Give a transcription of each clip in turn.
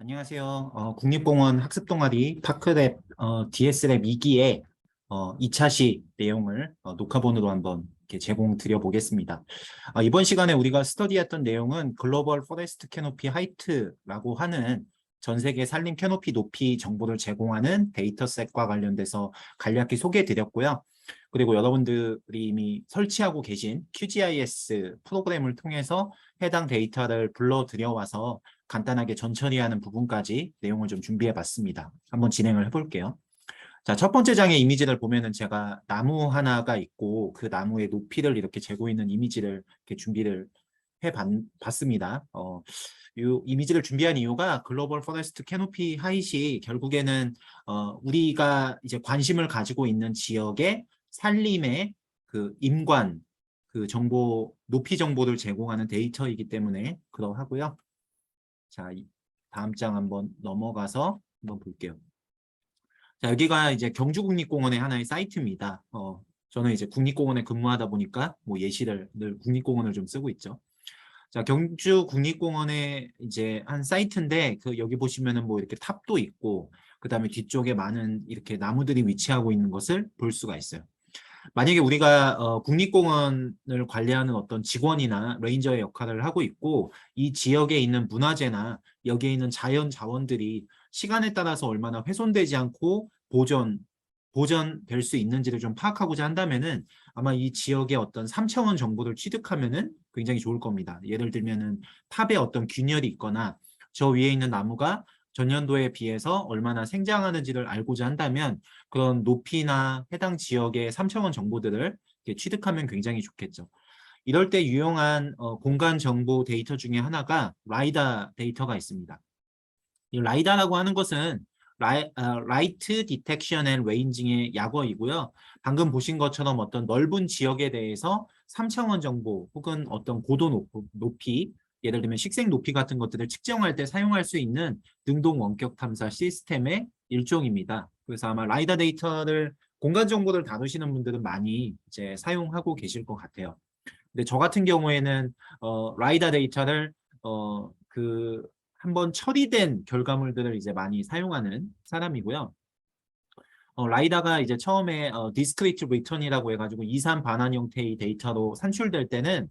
안녕하세요. 국립공원 학습동아리 파크랩 DS랩 2기의 2차 시 내용을 녹화본으로 한번 이렇게 제공 드려 보겠습니다. 이번 시간에 우리가 스터디했던 내용은 글로벌 포레스트 캐노피 하이트라고 하는 전 세계 산림 캐노피 높이 정보를 제공하는 데이터셋과 관련돼서 간략히 소개해 드렸고요. 그리고 여러분들이 이미 설치하고 계신 QGIS 프로그램을 통해서 해당 데이터를 불러 들여와서 간단하게 전처리하는 부분까지 내용을 좀 준비해 봤습니다. 한번 진행을 해볼게요. 자, 첫 번째 장의 이미지를 보면은 제가 나무 하나가 있고 그 나무의 높이를 이렇게 재고 있는 이미지를 이렇게 준비를 해 봤습니다. 이 이미지를 준비한 이유가 글로벌 포레스트 캐노피 하이시 결국에는 우리가 이제 관심을 가지고 있는 지역의 산림의 그 임관 그 정보 높이 정보를 제공하는 데이터이기 때문에 그러하고요. 자, 다음 장 한번 넘어가서 한번 볼게요. 자, 여기가 이제 경주국립공원의 하나의 사이트입니다. 저는 이제 국립공원에 근무하다 보니까 뭐 예시를 늘 국립공원을 좀 쓰고 있죠. 자, 경주국립공원의 이제 한 사이트인데 그 여기 보시면은 뭐 이렇게 탑도 있고 그다음에 뒤쪽에 많은 이렇게 나무들이 위치하고 있는 것을 볼 수가 있어요. 만약에 우리가 국립공원을 관리하는 어떤 직원이나 레인저의 역할을 하고 있고 이 지역에 있는 문화재나 여기에 있는 자연 자원들이 시간에 따라서 얼마나 훼손되지 않고 보존될 수 있는지를 좀 파악하고자 한다면은 아마 이 지역의 어떤 3차원 정보를 취득하면은 굉장히 좋을 겁니다. 예를 들면은 탑에 어떤 균열이 있거나 저 위에 있는 나무가 전년도에 비해서 얼마나 생장하는지를 알고자 한다면 그런 높이나 해당 지역의 3차원 정보들을 취득하면 굉장히 좋겠죠. 이럴 때 유용한 공간 정보 데이터 중에 하나가 라이다 데이터가 있습니다. 이 라이다라고 하는 것은 라이트 디텍션 앤 레인징의 약어이고요. 방금 보신 것처럼 어떤 넓은 지역에 대해서 3차원 정보 혹은 어떤 고도 높이 예를 들면 식생 높이 같은 것들을 측정할 때 사용할 수 있는 능동 원격 탐사 시스템의 일종입니다. 그래서 아마 라이다 데이터를 공간 정보를 다루시는 분들은 많이 이제 사용하고 계실 것 같아요. 근데 저 같은 경우에는 라이다 데이터를 한번 처리된 결과물들을 이제 많이 사용하는 사람이고요. 라이다가 이제 처음에 discrete return이라고 해가지고 2, 3 반환 형태의 데이터로 산출될 때는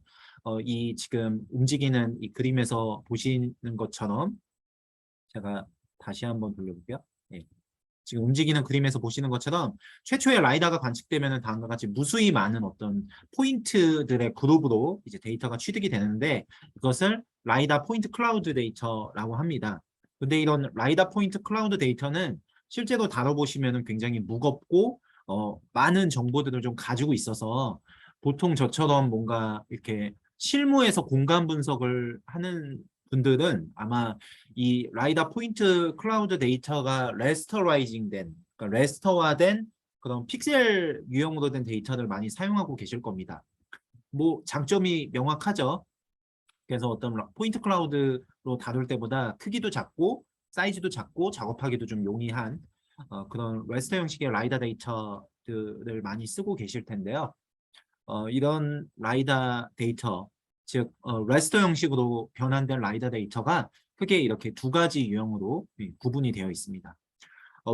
이 지금 움직이는 이 그림에서 보시는 것처럼 제가 다시 한번 돌려볼게요. 네. 지금 움직이는 그림에서 보시는 것처럼 최초의 라이다가 관측되면 다음과 같이 무수히 많은 어떤 포인트들의 그룹으로 이제 데이터가 취득이 되는데 이것을 라이다 포인트 클라우드 데이터라고 합니다. 근데 이런 라이다 포인트 클라우드 데이터는 실제로 다뤄보시면 굉장히 무겁고 많은 정보들을 좀 가지고 있어서 보통 저처럼 뭔가 이렇게 실무에서 공간 분석을 하는 분들은 아마 이 라이다 포인트 클라우드 데이터가 레스터라이징 된, 그러니까 레스터화된 그런 픽셀 유형으로 된 데이터를 많이 사용하고 계실 겁니다. 뭐 장점이 명확하죠. 그래서 어떤 포인트 클라우드로 다룰 때보다 크기도 작고 사이즈도 작고 작업하기도 좀 용이한 그런 레스터 형식의 라이다 데이터들을 많이 쓰고 계실 텐데요. 이런 라이다 데이터, 즉 레스터 형식으로 변환된 라이다 데이터가 크게 이렇게 두 가지 유형으로 구분이 되어 있습니다.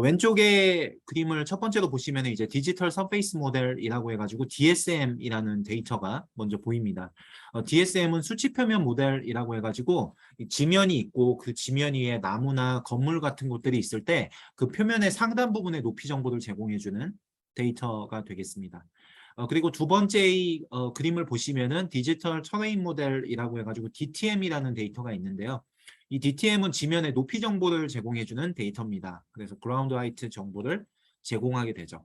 왼쪽에 그림을 첫 번째로 보시면 이제 디지털 서페이스 모델이라고 해가지고 DSM이라는 데이터가 먼저 보입니다. DSM은 수치 표면 모델이라고 해가지고 지면이 있고 그 지면 위에 나무나 건물 같은 것들이 있을 때 그 표면의 상단 부분의 높이 정보를 제공해주는 데이터가 되겠습니다. 그리고 두 번째의 그림을 보시면은 디지털 터레인 모델이라고 해가지고 DTM이라는 데이터가 있는데요. 이 DTM은 지면의 높이 정보를 제공해주는 데이터입니다. 그래서 그라운드 하이트 정보를 제공하게 되죠.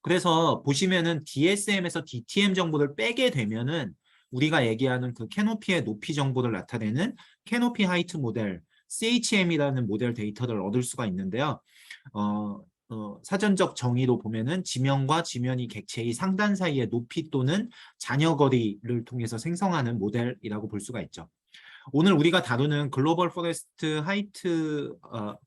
그래서 보시면은 DSM에서 DTM 정보를 빼게 되면은 우리가 얘기하는 그 캐노피의 높이 정보를 나타내는 캐노피 하이트 모델, CHM이라는 모델 데이터를 얻을 수가 있는데요. 사전적 정의로 보면은 지면과 지면이 객체의 상단 사이의 높이 또는 잔여거리를 통해서 생성하는 모델이라고 볼 수가 있죠. 오늘 우리가 다루는 글로벌 포레스트 하이트,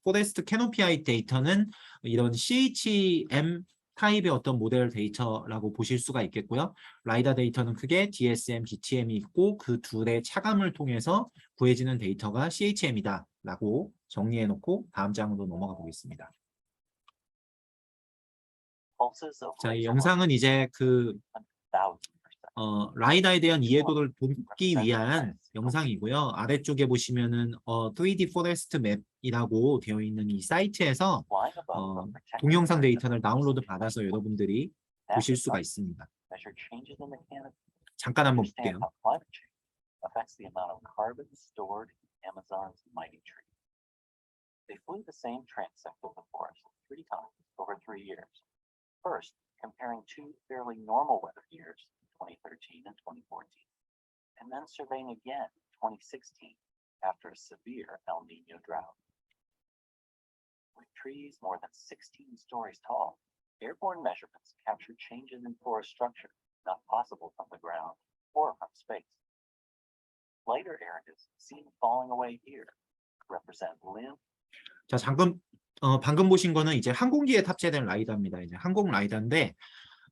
포레스트 캐노피 하이트 데이터는 이런 CHM 타입의 어떤 모델 데이터라고 보실 수가 있겠고요. 라이다 데이터는 크게 DSM, DTM이 있고 그 둘의 차감을 통해서 구해지는 데이터가 CHM이다 라고 정리해 놓고 다음 장으로 넘어가 보겠습니다. 자, 이 영상은 이제 라이다에 대한 이해도를 돕기 위한 영상이고요. 아래쪽에 보시면은 3D 포레스트 맵이라고 되어 있는 이 사이트에서 동영상 데이터를 다운로드 받아서 여러분들이 보실 수가 있습니다. 잠깐 한번 볼게요. Affects the amount of carbon stored in Amazon's mighty tree. They flew the same transect of the forest 3 times over 3 years. First, comparing 2 fairly normal weather years, 2013 and 2014, and then surveying again 2016 after a severe El Nino drought. With trees more than 16 stories tall, airborne measurements capture changes in forest structure not possible from the ground or from space. Lighter areas seen falling away here represent limb. 자, 방금 보신 거는 이제 항공기에 탑재된 라이다입니다. 이제 항공 라이다인데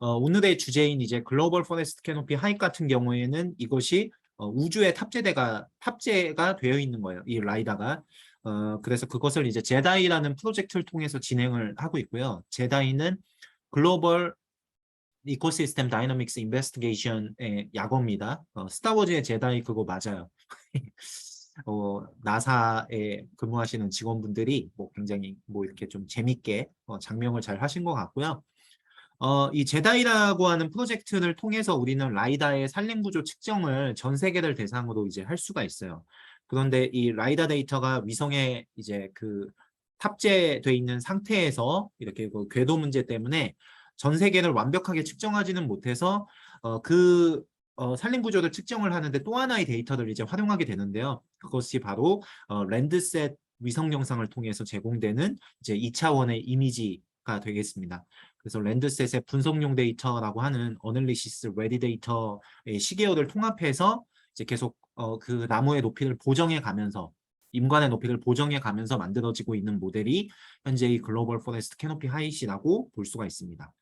오늘의 주제인 이제 글로벌 포레스트 캐노피 하이 같은 경우에는 이것이 우주에 탑재가 되어 있는 거예요. 이 라이다가. 그래서 그것을 이제 제다이라는 프로젝트를 통해서 진행을 하고 있고요. 제다이는 글로벌 이코시스템 다이너믹스 인베스티게이션의 약어입니다. 스타워즈의 제다이 그거 맞아요. 나사에 근무하시는 직원분들이 굉장히 이렇게 좀 재밌게 장명을 잘 하신 것 같고요. 이 제다이라고 하는 프로젝트를 통해서 우리는 라이다의 산림 구조 측정을 전 세계를 대상으로 이제 할 수가 있어요. 그런데 이 라이다 데이터가 위성에 이제 탑재돼 있는 상태에서 이렇게 궤도 문제 때문에 전 세계를 완벽하게 측정하지는 못해서 산림 구조를 측정을 하는데 또 하나의 데이터를 이제 활용하게 되는데요. 그것이 바로 랜드셋 위성 영상을 통해서 제공되는 이제 2차원의 이미지가 되겠습니다. 그래서 랜드셋의 분석용 데이터라고 하는 어널리시스 레디 데이터의 시계열을 통합해서 이제 계속 그 나무의 높이를 보정해 가면서 임관의 높이를 보정해 가면서 만들어지고 있는 모델이 현재 이 글로벌 포레스트 캐노피 하이트라고 볼 수가 있습니다.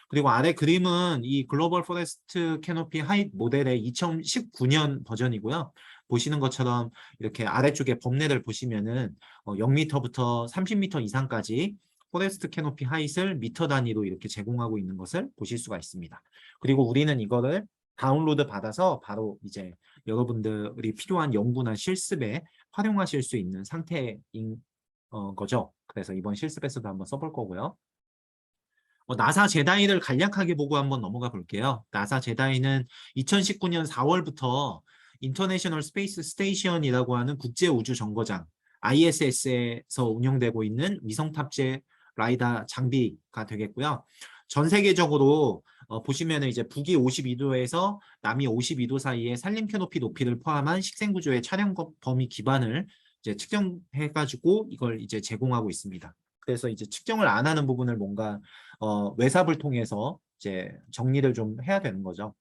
그리고 아래 그림은 이 글로벌 포레스트 캐노피 하이트 모델의 2019년 버전이고요. 보시는 것처럼 이렇게 아래쪽에 범례를 보시면은 0m부터 30m 이상까지 포레스트 캐노피 하이트를 미터 단위로 이렇게 제공하고 있는 것을 보실 수가 있습니다. 그리고 우리는 이거를 다운로드 받아서 바로 이제 여러분들이 필요한 연구나 실습에 활용하실 수 있는 상태인 거죠. 그래서 이번 실습에서도 한번 써볼 거고요. 나사 제다이를 간략하게 보고 한번 넘어가 볼게요. 나사 제다이는 2019년 4월부터 인터내셔널 스페이스 스테이션이라고 하는 국제우주정거장 ISS에서 운영되고 있는 위성 탑재 라이다 장비가 되겠고요. 전 세계적으로 보시면 이제 북위 52도에서 남위 52도 사이의 산림 캐노피 높이를 포함한 식생구조의 촬영 범위 기반을 이제 측정해가지고 이걸 이제 제공하고 있습니다. 그래서 이제 측정을 안 하는 부분을 뭔가 외삽을 통해서 이제 정리를 좀 해야 되는 거죠.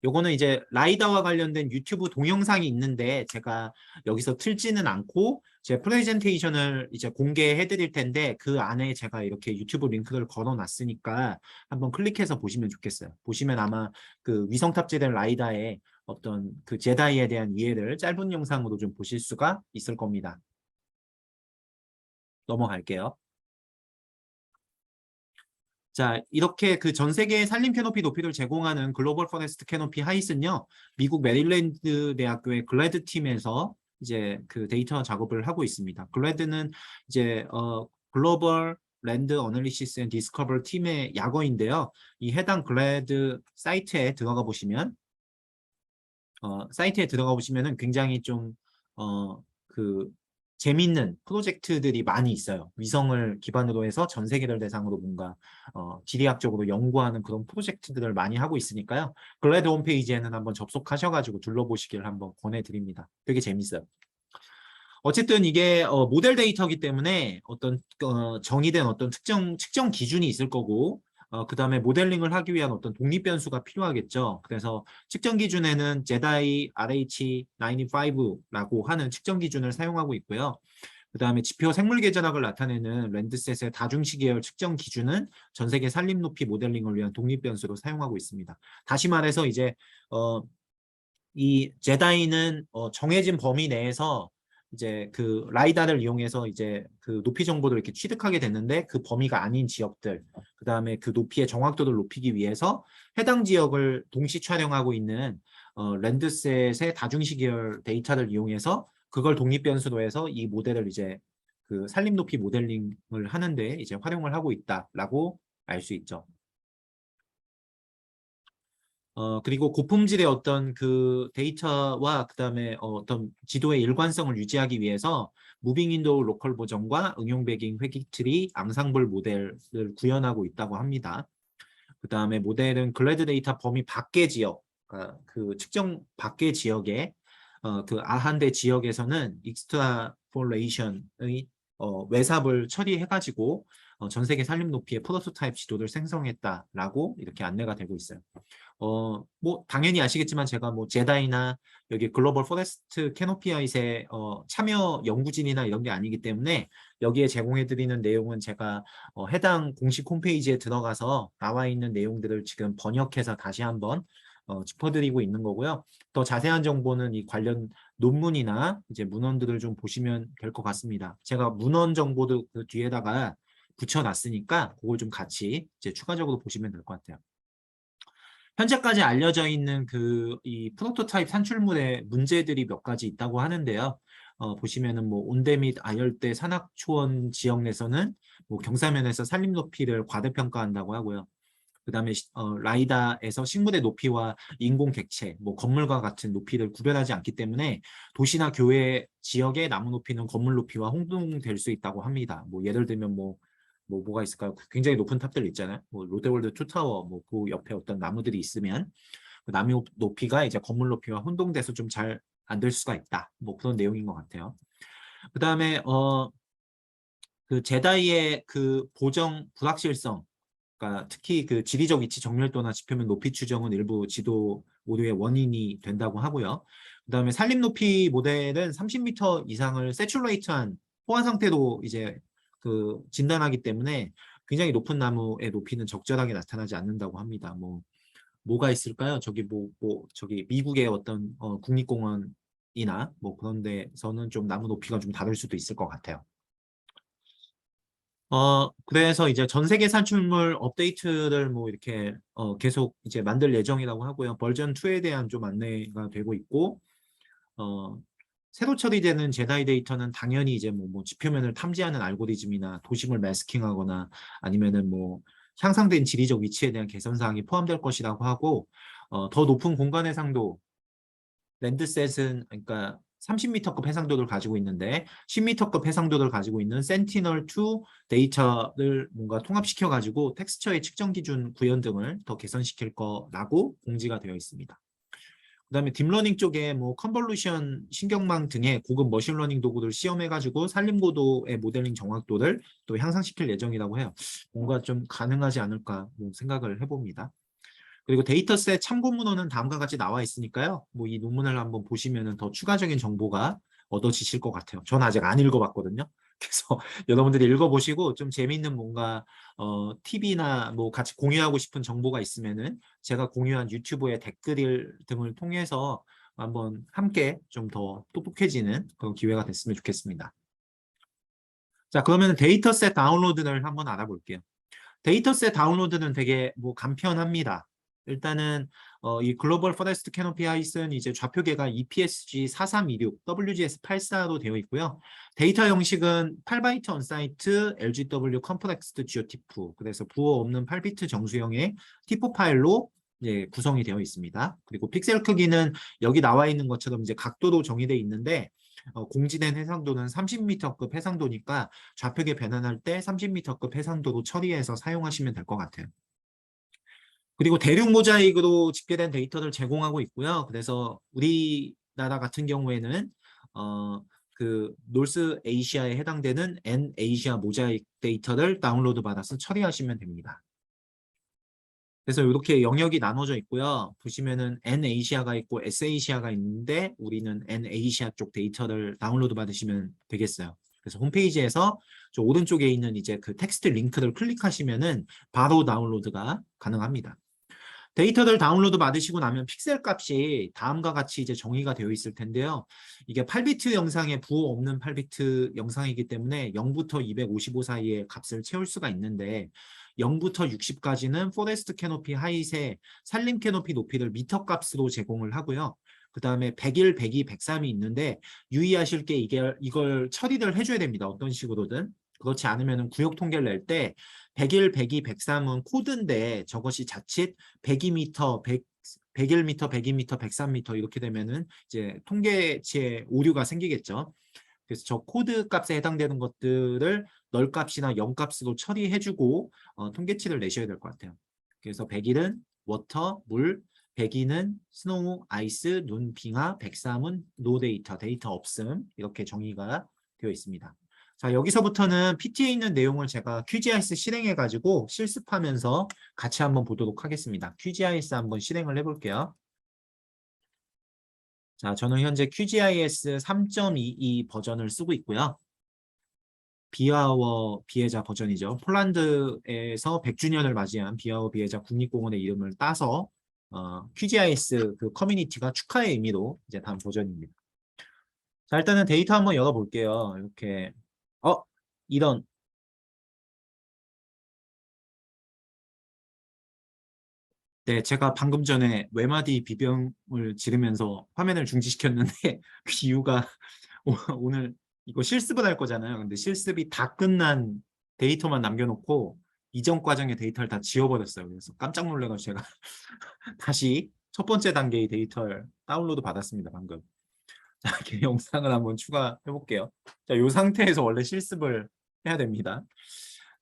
요거는 이제 라이다와 관련된 유튜브 동영상이 있는데 제가 여기서 틀지는 않고 제 프레젠테이션을 이제 공개해 드릴 텐데 그 안에 제가 이렇게 유튜브 링크를 걸어 놨으니까 한번 클릭해서 보시면 좋겠어요. 보시면 아마 그 위성 탑재된 라이다의 어떤 그 제다이에 대한 이해를 짧은 영상으로 좀 보실 수가 있을 겁니다. 넘어갈게요. 자, 이렇게 그 전 세계의 산림 캐노피 높이를 제공하는 글로벌 포레스트 캐노피 하이트는요, 미국 메릴랜드 대학교의 글래드 팀에서 이제 그 데이터 작업을 하고 있습니다. 글래드는 이제 글로벌 랜드 어널리시스 앤 디스커버 팀의 약어인데요. 이 해당 글래드 사이트에 들어가 보시면 사이트에 들어가 보시면은 굉장히 좀 재밌는 프로젝트들이 많이 있어요. 위성을 기반으로 해서 전 세계를 대상으로 뭔가 지리학적으로 연구하는 그런 프로젝트들을 많이 하고 있으니까요. 글래드 홈페이지에는 한번 접속하셔가지고 둘러보시길 한번 권해드립니다. 되게 재밌어요. 어쨌든 이게 모델 데이터이기 때문에 어떤 정의된 어떤 측정 기준이 있을 거고 그 다음에 모델링을 하기 위한 어떤 독립 변수가 필요하겠죠. 그래서 측정 기준에는 제다이 RH95라고 하는 측정 기준을 사용하고 있고요. 그 다음에 지표 생물 계절학을 나타내는 랜드셋의 다중시 계열 측정 기준은 전 세계 산림 높이 모델링을 위한 독립 변수로 사용하고 있습니다. 다시 말해서 이제 이 제다이는 정해진 범위 내에서 이제 그 라이다를 이용해서 이제 그 높이 정보를 이렇게 취득하게 됐는데 그 범위가 아닌 지역들, 그 다음에 그 높이의 정확도를 높이기 위해서 해당 지역을 동시 촬영하고 있는 랜드셋의 다중시계열 데이터를 이용해서 그걸 독립변수로 해서 이 모델을 이제 그 산림 높이 모델링을 하는데 이제 활용을 하고 있다라고 알 수 있죠. 그리고 고품질의 어떤 그 데이터와 그다음에 어떤 지도의 일관성을 유지하기 위해서 무빙 윈도우 로컬 보정과 응용 배경 회귀 트리 앙상블 모델을 구현하고 있다고 합니다. 그다음에 모델은 글래드 데이터 범위 밖의 지역, 그러니까 그 측정 밖의 지역에 그 아한대 지역에서는 익스트라폴레이션의 외삽을 처리해가지고 전 세계 산림 높이의 프로토타입 지도를 생성했다라고 이렇게 안내가 되고 있어요. 뭐 당연히 아시겠지만 제가 뭐 제다이나 여기 글로벌 포레스트 캐노피아잇의 참여 연구진이나 이런 게 아니기 때문에 여기에 제공해드리는 내용은 제가 해당 공식 홈페이지에 들어가서 나와 있는 내용들을 지금 번역해서 다시 한번 짚어드리고 있는 거고요. 더 자세한 정보는 이 관련 논문이나 이제 문헌들을 좀 보시면 될 것 같습니다. 제가 문헌 정보도 그 뒤에다가 붙여놨으니까 그걸 좀 같이 이제 추가적으로 보시면 될 것 같아요. 현재까지 알려져 있는 이 프로토타입 산출물의 문제들이 몇 가지 있다고 하는데요. 보시면은 뭐 온대 및 아열대 산악초원 지역 내에서는 뭐 경사면에서 산림 높이를 과대평가한다고 하고요. 그다음에 라이다에서 식물의 높이와 인공 객체, 뭐 건물과 같은 높이를 구별하지 않기 때문에 도시나 교외 지역의 나무 높이는 건물 높이와 혼동될 수 있다고 합니다. 뭐 예를 들면 뭐가 있을까요? 굉장히 높은 탑들 있잖아요. 뭐 롯데월드 투타워, 뭐 그 옆에 어떤 나무들이 있으면 그 나무 높이가 이제 건물 높이와 혼동돼서 좀 잘 안 될 수가 있다. 뭐 그런 내용인 것 같아요. 그다음에 그 제다이의 그 보정 불확실성, 그러니까 특히 그 지리적 위치 정밀도나 지표면 높이 추정은 일부 지도 오류의 원인이 된다고 하고요. 그다음에 산림 높이 모델은 30m 이상을 세츄레이트한 포화 상태로 이제 그 진단하기 때문에 굉장히 높은 나무의 높이는 적절하게 나타나지 않는다고 합니다. 뭐가 있을까요? 저기 미국의 어떤 국립공원이나 뭐 그런 데서는 좀 나무 높이가 좀 다를 수도 있을 것 같아요. 그래서 이제 전 세계 산출물 업데이트를 뭐 이렇게 계속 이제 만들 예정이라고 하고요. 버전 2에 대한 좀 안내가 되고 있고, 어, 새로 처리되는 제다이 데이터는 당연히 이제 뭐 지표면을 탐지하는 알고리즘이나 도심을 매스킹하거나 아니면은 뭐 향상된 지리적 위치에 대한 개선 사항이 포함될 것이라고 하고, 더 높은 공간 해상도 랜드셋은 그러니까 30m급 해상도를 가지고 있는데 10m급 해상도를 가지고 있는 센티널2 데이터를 뭔가 통합시켜 가지고 텍스처의 측정 기준 구현 등을 더 개선시킬 거라고 공지가 되어 있습니다. 그다음에 딥러닝 쪽에 뭐 컨볼루션 신경망 등의 고급 머신러닝 도구를 시험해 가지고 산림고도의 모델링 정확도를 또 향상시킬 예정이라고 해요. 뭔가 좀 가능하지 않을까 뭐 생각을 해봅니다. 그리고 데이터셋 참고 문헌은 다음과 같이 나와 있으니까요. 뭐 이 논문을 한번 보시면은 더 추가적인 정보가 얻어지실 것 같아요. 저는 아직 안 읽어봤거든요. 그래서 여러분들이 읽어보시고 좀 재미있는 뭔가 팁이나 뭐 같이 공유하고 싶은 정보가 있으면은 제가 공유한 유튜브의 댓글 등을 통해서 한번 함께 좀 더 똑똑해지는 그런 기회가 됐으면 좋겠습니다. 자, 그러면 데이터셋 다운로드를 한번 알아볼게요. 데이터셋 다운로드는 되게 뭐 간편합니다. 일단은 이 글로벌 포레스트 캐노피 하이스는 이제 좌표계가 EPSG 4326, WGS84로 되어 있고요. 데이터 형식은 8바이트 언사이트 LGW 컴플렉스드 GeoTIFF, 그래서 부호 없는 8비트 정수형의 TIFF 파일로 이제 구성이 되어 있습니다. 그리고 픽셀 크기는 여기 나와 있는 것처럼 이제 각도로 정의되어 있는데 공지된 해상도는 30m급 해상도니까 좌표계 변환할 때 30m급 해상도로 처리해서 사용하시면 될 것 같아요. 그리고 대륙 모자이크로 집계된 데이터를 제공하고 있고요. 그래서 우리나라 같은 경우에는 그 노스 아시아에 해당되는 N 아시아 모자이크 데이터를 다운로드 받아서 처리하시면 됩니다. 그래서 이렇게 영역이 나눠져 있고요. 보시면은 N 아시아가 있고 S 아시아가 있는데 우리는 N 아시아 쪽 데이터를 다운로드 받으시면 되겠어요. 그래서 홈페이지에서 저 오른쪽에 있는 이제 그 텍스트 링크를 클릭하시면은 바로 다운로드가 가능합니다. 데이터들 다운로드 받으시고 나면 픽셀 값이 다음과 같이 이제 정의가 되어 있을 텐데요. 이게 8비트 영상에 부호 없는 8비트 영상이기 때문에 0부터 255 사이의 값을 채울 수가 있는데 0부터 60까지는 포레스트 캐노피 하이트의 산림 캐노피 높이를 미터 값으로 제공을 하고요. 그 다음에 101, 102, 103이 있는데 유의하실 게 이걸 처리를 해줘야 됩니다. 어떤 식으로든. 그렇지 않으면 구역 통계를 낼 때 101, 102, 103은 코드인데 저것이 자칫 102m, 101m, 102m, 103m 이렇게 되면은 이제 통계치에 오류가 생기겠죠. 그래서 저 코드 값에 해당되는 것들을 널 값이나 0 값으로 처리해주고 통계치를 내셔야 될 것 같아요. 그래서 101은 워터, 물, 102는 스노우, 아이스, 눈, 빙하, 103은 노 데이터, 데이터 없음 이렇게 정의가 되어 있습니다. 자, 여기서부터는 PT에 있는 내용을 제가 QGIS 실행해가지고 실습하면서 같이 한번 보도록 하겠습니다. QGIS 한번 실행을 해볼게요. 자, 저는 현재 QGIS 3.22 버전을 쓰고 있고요. 비아워 비에자 버전이죠. 폴란드에서 100주년을 맞이한 비아워 비에자 국립공원의 이름을 따서 QGIS 그 커뮤니티가 축하의 의미로 이제 단 버전입니다. 자, 일단은 데이터 한번 열어볼게요. 이렇게 이런 네, 제가 방금 전에 외마디 비병을 지르면서 화면을 중지시켰는데 그 이유가 오늘 이거 실습을 할 거잖아요. 근데 실습이 다 끝난 데이터만 남겨놓고 이전 과정의 데이터를 다 지워버렸어요. 그래서 깜짝 놀라서 제가 다시 첫 번째 단계의 데이터를 다운로드 받았습니다. 방금. 자, 이렇게 영상을 한번 추가해 볼게요. 자, 이 상태에서 원래 실습을 해야 됩니다.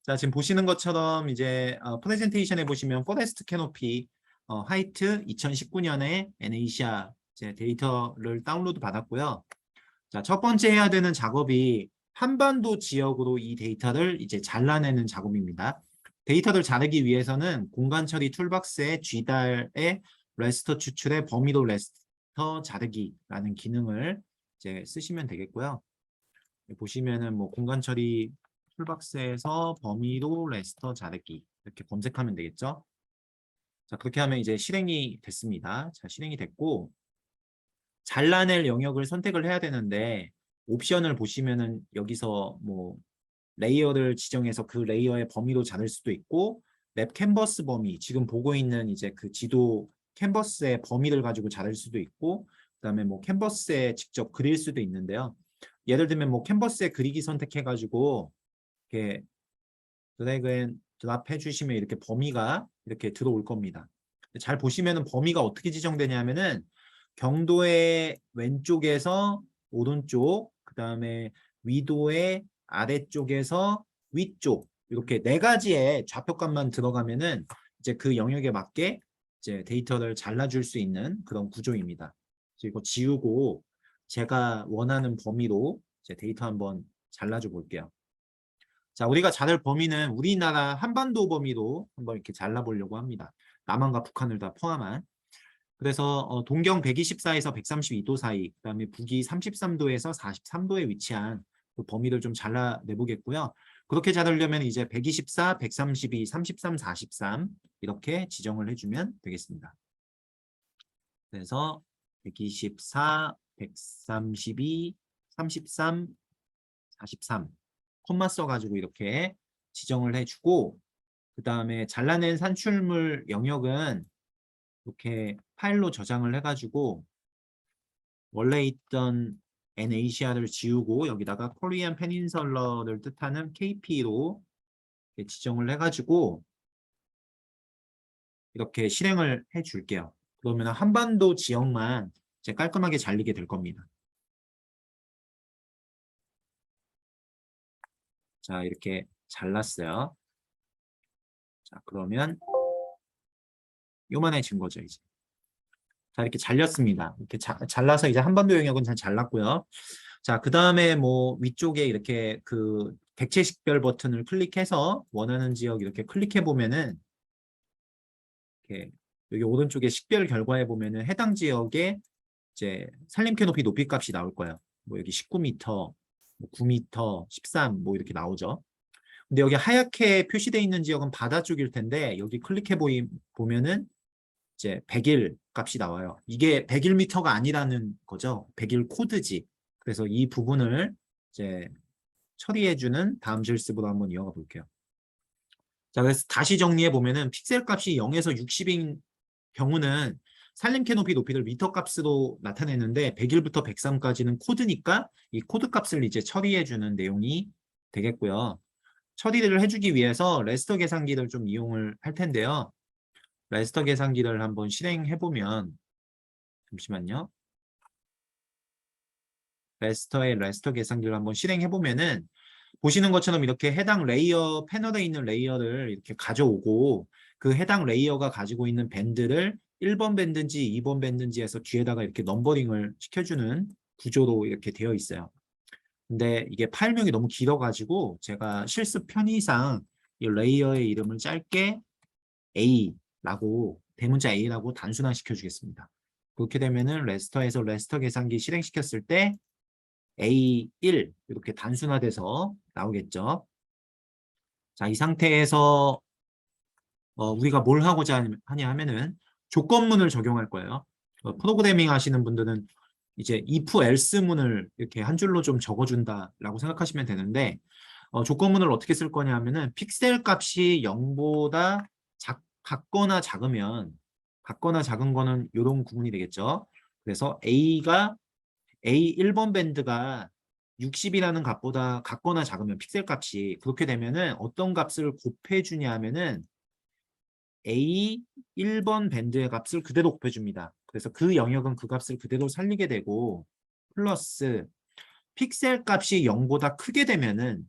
자, 지금 보시는 것처럼 이제 프레젠테이션에 보시면 포레스트 캐노피 하이트 2019년에 NACA 이제 데이터를 다운로드 받았고요. 자, 첫 번째 해야 되는 작업이 한반도 지역으로 이 데이터를 이제 잘라내는 작업입니다. 데이터를 자르기 위해서는 공간 처리 툴박스의 G달의 레스터 추출의 범위로 레스터 자르기라는 기능을 이제 쓰시면 되겠고요. 보시면은 뭐 공간 처리 툴박스에서 범위로 레스터 자르기 이렇게 검색하면 되겠죠. 자, 그렇게 하면 이제 실행이 됐습니다. 자, 실행이 됐고 잘라낼 영역을 선택을 해야 되는데 옵션을 보시면은 여기서 뭐 레이어를 지정해서 그 레이어의 범위로 자를 수도 있고 맵 캔버스 범위 지금 보고 있는 이제 그 지도 캔버스의 범위를 가지고 자를 수도 있고 그다음에 뭐 캔버스에 직접 그릴 수도 있는데요. 예를 들면 뭐 캔버스에 그리기 선택해 가지고 이렇게 드래그 앤 드랍 해주시면 이렇게 범위가 이렇게 들어올 겁니다. 잘 보시면은 범위가 어떻게 지정되냐면은 경도의 왼쪽에서 오른쪽, 그 다음에 위도의 아래쪽에서 위쪽 이렇게 네 가지의 좌표값만 들어가면은 이제 그 영역에 맞게 이제 데이터를 잘라줄 수 있는 그런 구조입니다. 그리고 지우고 제가 원하는 범위로 이제 데이터 한번 잘라줘 볼게요. 자, 우리가 자를 범위는 우리나라 한반도 범위로 한번 이렇게 잘라보려고 합니다. 남한과 북한을 다 포함한. 그래서 동경 124에서 132도 사이, 그 다음에 북위 33도에서 43도에 위치한 그 범위를 좀 잘라내보겠고요. 그렇게 자르려면 이제 124, 132, 33, 43 이렇게 지정을 해주면 되겠습니다. 그래서 124, 132, 33, 43 콤마 써가지고 이렇게 지정을 해주고 그 다음에 잘라낸 산출물 영역은 이렇게 파일로 저장을 해가지고 원래 있던 NACR을 지우고 여기다가 코리안 페닌설러를 뜻하는 KP로 지정을 해가지고 이렇게 실행을 해줄게요. 그러면 한반도 지역만 이제 깔끔하게 잘리게 될 겁니다. 자, 이렇게 잘랐어요. 자, 그러면 요만해진 거죠, 이제. 자, 이렇게 잘렸습니다. 이렇게 잘라서 이제 한반도 영역은 잘 잘랐고요. 자, 그 다음에 뭐 위쪽에 이렇게 그 객체 식별 버튼을 클릭해서 원하는 지역 이렇게 클릭해 보면은 이렇게 여기 오른쪽에 식별 결과에 보면은 해당 지역에 이제 산림 캐노피 높이 값이 나올 거예요. 뭐 여기 19m, 9m, 13 뭐 이렇게 나오죠. 근데 여기 하얗게 표시되어 있는 지역은 바다 쪽일 텐데 여기 클릭해 보면은 이제 100일 값이 나와요. 이게 101m가 아니라는 거죠. 100일 코드지. 그래서 이 부분을 이제 처리해주는 다음 실습으로 한번 이어가 볼게요. 자, 그래서 다시 정리해 보면은 픽셀 값이 0에서 60인 경우는 산림 캐노피 높이를 미터 값으로 나타내는데 100일부터 103까지는 코드니까 이 코드 값을 이제 처리해주는 내용이 되겠고요. 처리를 해주기 위해서 레스터 계산기를 좀 이용을 할 텐데요. 레스터 계산기를 한번 실행해 보면 잠시만요. 레스터의 레스터 계산기를 한번 실행해 보면은 보시는 것처럼 이렇게 해당 레이어 패널에 있는 레이어를 이렇게 가져오고 그 해당 레이어가 가지고 있는 밴드를 1번 밴드인지 2번 밴드인지에서 뒤에다가 이렇게 넘버링을 시켜주는 구조로 이렇게 되어 있어요. 근데 이게 파일명이 너무 길어가지고 제가 실습 편의상 이 레이어의 이름을 짧게 A라고 대문자 A라고 단순화시켜 주겠습니다. 그렇게 되면은 레스터에서 레스터 계산기 실행시켰을 때 A1 이렇게 단순화돼서 나오겠죠. 자, 이 상태에서 우리가 뭘 하고자 하냐 하면은 조건문을 적용할 거예요. 프로그래밍 하시는 분들은 이제 if else 문을 이렇게 한 줄로 좀 적어준다라고 생각하시면 되는데 조건문을 어떻게 쓸 거냐 하면은 픽셀 값이 0보다 같거나 작은 거는 이런 구문이 되겠죠. 그래서 A 1번 밴드가 60이라는 값보다 같거나 작으면 픽셀 값이 그렇게 되면은 어떤 값을 곱해주냐 하면은 A 1번 밴드의 값을 그대로 곱해줍니다. 그래서 그 영역은 그 값을 그대로 살리게 되고 플러스 픽셀 값이 0보다 크게 되면은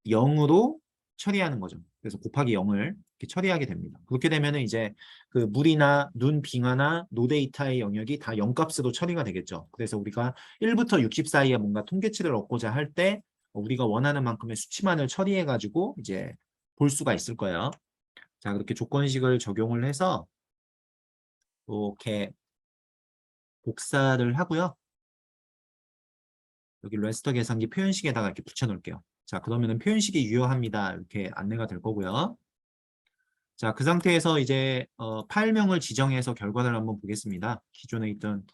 0으로 처리하는 거죠. 그래서 곱하기 0을 이렇게 처리하게 됩니다. 그렇게 되면은 이제 그 물이나 눈, 빙하나 노데이터의 영역이 다 0값으로 처리가 되겠죠. 그래서 우리가 1부터 60 사이에 뭔가 통계치를 얻고자 할 때 우리가 원하는 만큼의 수치만을 처리해 가지고 이제 볼 수가 있을 거예요. 자, 그렇게 조건식을 적용을 해서 이렇게 복사를 하고요. 여기 레스터 계산기 표현식에다가 이렇게 붙여 놓을게요. 자, 그러면은 표현식이 유효합니다. 이렇게 안내가 될 거고요. 자, 그 상태에서 이제 파일명을 지정해서 결과를 한번 보겠습니다. 기존에 있던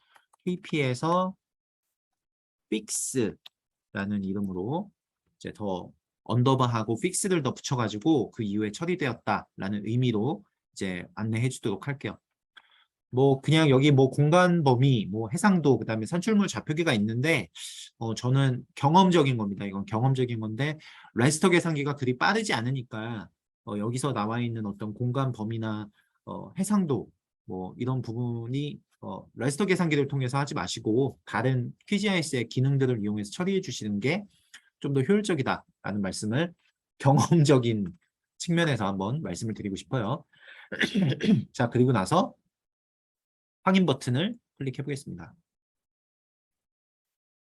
kp에서 fix라는 이름으로 이제 더 언더바하고 fix를 더 붙여가지고 그 이후에 처리되었다라는 의미로 이제 안내해 주도록 할게요. 뭐 그냥 여기 뭐 공간 범위, 뭐 해상도, 그다음에 산출물 좌표기가 있는데 저는 경험적인 겁니다. 이건 경험적인 건데 레스터 계산기가 그리 빠르지 않으니까 여기서 나와 있는 어떤 공간 범위나 해상도 뭐 이런 부분이 레스터 계산기를 통해서 하지 마시고 다른 QGIS의 기능들을 이용해서 처리해 주시는 게 좀 더 효율적이다라는 말씀을 경험적인 측면에서 한번 말씀을 드리고 싶어요. 자, 그리고 나서 확인 버튼을 클릭해 보겠습니다.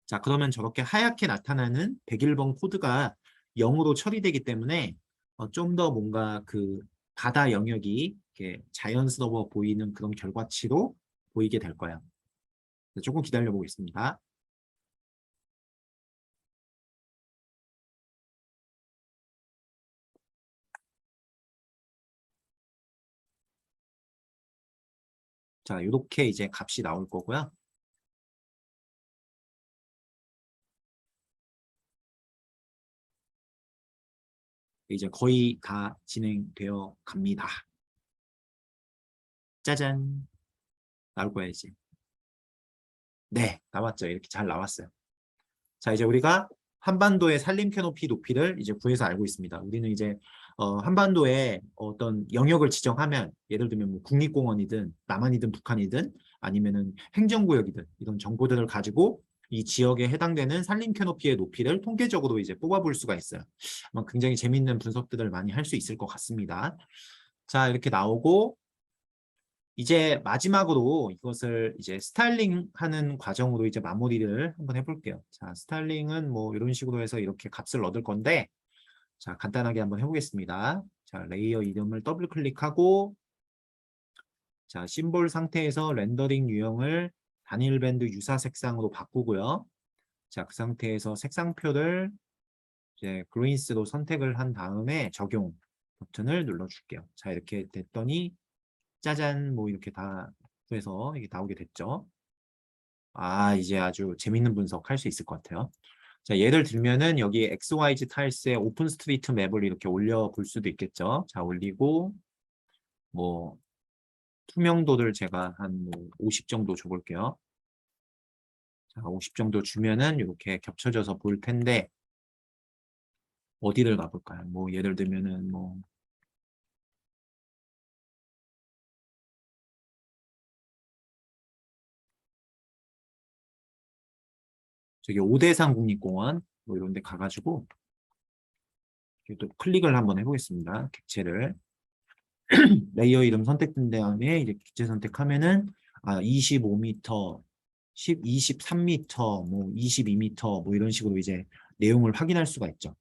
자, 그러면 저렇게 하얗게 나타나는 101번 코드가 0으로 처리되기 때문에 좀 더 뭔가 그 바다 영역이 이렇게 자연스러워 보이는 그런 결과치로 보이게 될 거예요. 조금 기다려 보겠습니다. 자, 이렇게 이제 값이 나올 거고요. 이제 거의 다 진행되어 갑니다. 짜잔. 나올 거야, 이제. 네, 나왔죠. 이렇게 잘 나왔어요. 자, 이제 우리가 한반도의 산림 캐노피 높이를 이제 구해서 알고 있습니다. 우리는 이제 한반도에 어떤 영역을 지정하면 예를 들면 뭐 국립공원이든 남한이든 북한이든 아니면은 행정구역이든 이런 정보들을 가지고 이 지역에 해당되는 산림 캐노피의 높이를 통계적으로 이제 뽑아볼 수가 있어요. 아마 굉장히 재밌는 분석들을 많이 할 수 있을 것 같습니다. 자, 이렇게 나오고 이제 마지막으로 이것을 이제 스타일링 하는 과정으로 이제 마무리를 한번 해볼게요. 자, 스타일링은 뭐 이런 식으로 해서 이렇게 값을 얻을 건데, 자, 간단하게 한번 해보겠습니다. 자, 레이어 이름을 더블 클릭하고, 자, 심볼 상태에서 렌더링 유형을 단일 밴드 유사 색상으로 바꾸고요. 자, 그 상태에서 색상표를 이제 그레인스로 선택을 한 다음에 적용. 버튼을 눌러줄게요. 자, 이렇게 됐더니 짜잔, 뭐 이렇게 다 해서 이게 나오게 됐죠. 아, 이제 아주 재밌는 분석 할 수 있을 것 같아요. 자, 예를 들면은 여기 XYZ 타일스에 오픈 스트리트 맵을 이렇게 올려볼 수도 있겠죠. 자, 올리고 뭐 투명도를 제가 한 50 정도 줘볼게요. 자, 50 정도 주면은 이렇게 겹쳐져서 보일 텐데 어디를 가볼까요? 뭐 예를 들면은 뭐 저기 오대산 국립공원 뭐 이런 데 가가지고 또 클릭을 한번 해보겠습니다. 객체를 레이어 이름 선택된 다음에 이제 객체 선택하면은 25m, 23m, 뭐 22m 뭐 이런 식으로 이제 내용을 확인할 수가 있죠.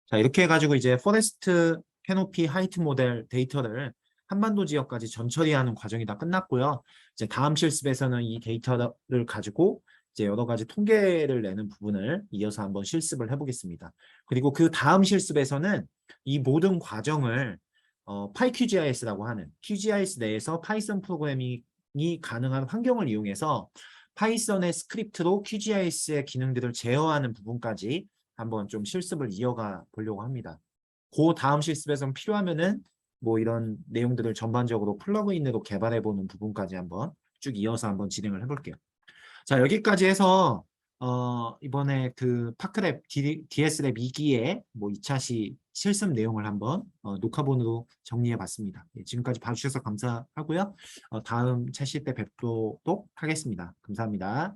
자, 이렇게 해가지고 이제 포레스트 캐노피 하이트 모델 데이터를 한반도 지역까지 전처리하는 과정이 다 끝났고요. 이제 다음 실습에서는 이 데이터를 가지고 이제 여러 가지 통계를 내는 부분을 이어서 한번 실습을 해보겠습니다. 그리고 그 다음 실습에서는 이 모든 과정을 PyQGIS라고 하는 QGIS 내에서 파이썬 프로그래밍이 가능한 환경을 이용해서 파이썬의 스크립트로 QGIS의 기능들을 제어하는 부분까지 한번 좀 실습을 이어가 보려고 합니다. 그 다음 실습에서 필요하면은 뭐 이런 내용들을 전반적으로 플러그인으로 개발해보는 부분까지 한번 쭉 이어서 한번 진행을 해볼게요. 자, 여기까지 해서 이번에 그 파크랩 DS랩 2기의 뭐 2차 시 실습 내용을 한번 녹화본으로 정리해 봤습니다. 예, 지금까지 봐주셔서 감사하고요. 다음 차시 때 뵙도록 하겠습니다. 감사합니다.